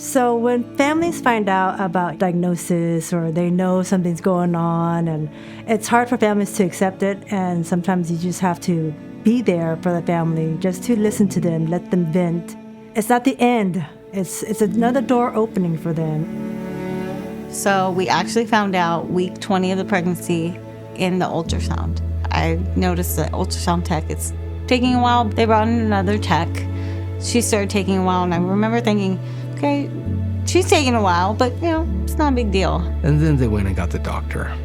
So when families find out about diagnosis or they know something's going on, and it's hard for families to accept it, and sometimes you just have to be there for the family, just to listen to them, let them vent. It's not the end. It's another door opening for them. So we actually found out week 20 of the pregnancy in the ultrasound. I noticed the ultrasound tech, it's taking a while. They brought in another tech. She started taking a while, and I remember thinking, okay, she's taking a while, but, it's not a big deal. And then they went and got the doctor,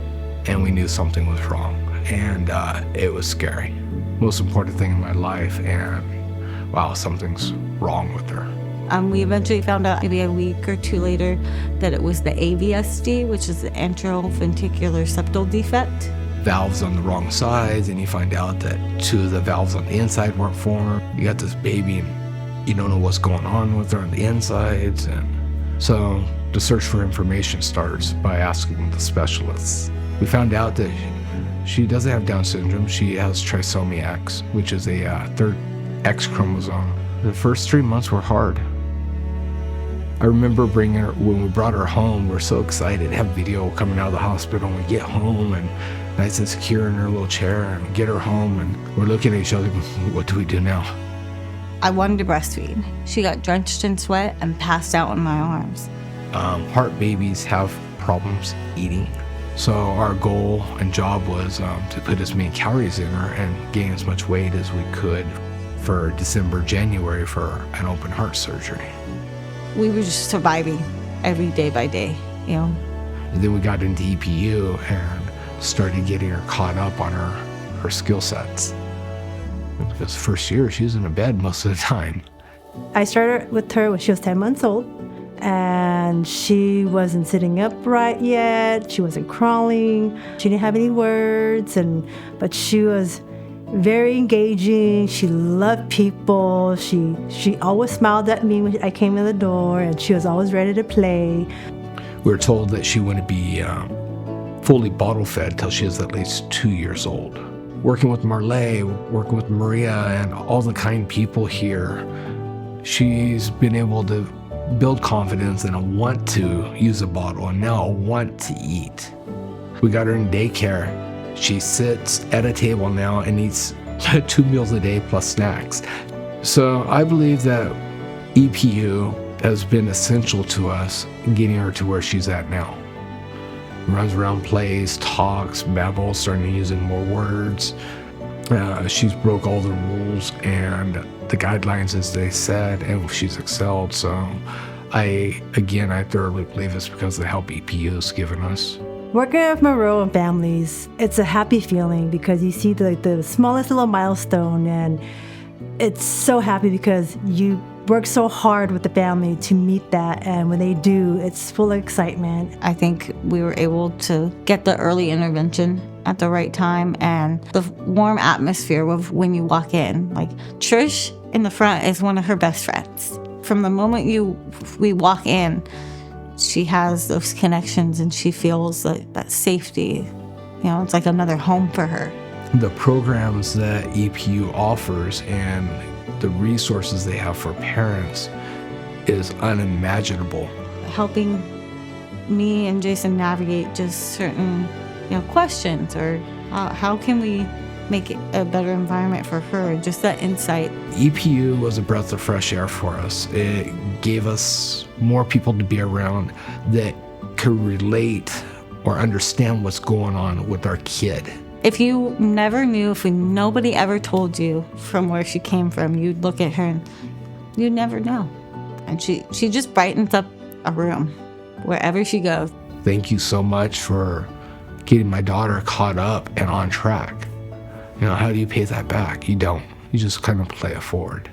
and we knew something was wrong, and it was scary. Most important thing in my life, and wow, something's wrong with her. We eventually found out maybe a week or two later that it was the AVSD, which is the atrioventricular septal defect. Valves on the wrong sides, and you find out that 2 of the valves on the inside weren't formed. You got this baby, and you don't know what's going on with her on the insides. And so the search for information starts by asking the specialists. We found out that she doesn't have Down syndrome. She has trisomy X, which is a 3rd X chromosome. The first 3 months were hard. I remember when we brought her home, we were so excited, have video coming out of the hospital, and we get home and nice and secure in her little chair, and get her home, and we're looking at each other, what do we do now? I wanted to breastfeed. She got drenched in sweat and passed out in my arms. Heart babies have problems eating. So our goal and job was to put as many calories in her and gain as much weight as we could for December, January for an open heart surgery. We were just surviving every day by day, And then we got into EPU and started getting her caught up on her skill sets. Because first year, she was in a bed most of the time. I started with her when she was 10 months old, and she wasn't sitting upright yet. She wasn't crawling. She didn't have any words, but she was very engaging. She loved people. She always smiled at me when I came in the door, and she was always ready to play. We were told that she wouldn't be fully bottle fed till she was at least 2 years old. Working with Marley, working with Maria, and all the kind people here, she's been able to build confidence and a want to use a bottle, and now a want to eat. We got her in daycare. She sits at a table now and eats 2 meals a day plus snacks. So I believe that EPU has been essential to us in getting her to where she's at now. Runs around, plays, talks, babbles, starting using more words. She's broke all the rules and the guidelines as they said, and she's excelled. So I thoroughly believe it's because of the help EPU has given us. Working with Monroe and families, it's a happy feeling because you see the smallest little milestone, and it's so happy because you work so hard with the family to meet that, and when they do, it's full of excitement. I think we were able to get the early intervention at the right time, and the warm atmosphere of when you walk in. Like, Trish in the front is one of her best friends. From the moment we walk in, she has those connections and she feels that safety. It's like another home for her. The programs that EPU offers and the resources they have for parents is unimaginable. Helping me and Jason navigate just certain questions, or how can we make it a better environment for her, just that insight. EPU was a breath of fresh air for us. It gave us more people to be around that could relate or understand what's going on with our kid. If you never knew, if nobody ever told you from where she came from, you'd look at her and you'd never know. And she just brightens up a room wherever she goes. Thank you so much for getting my daughter caught up and on track. How do you pay that back? You don't. You just kind of play it forward.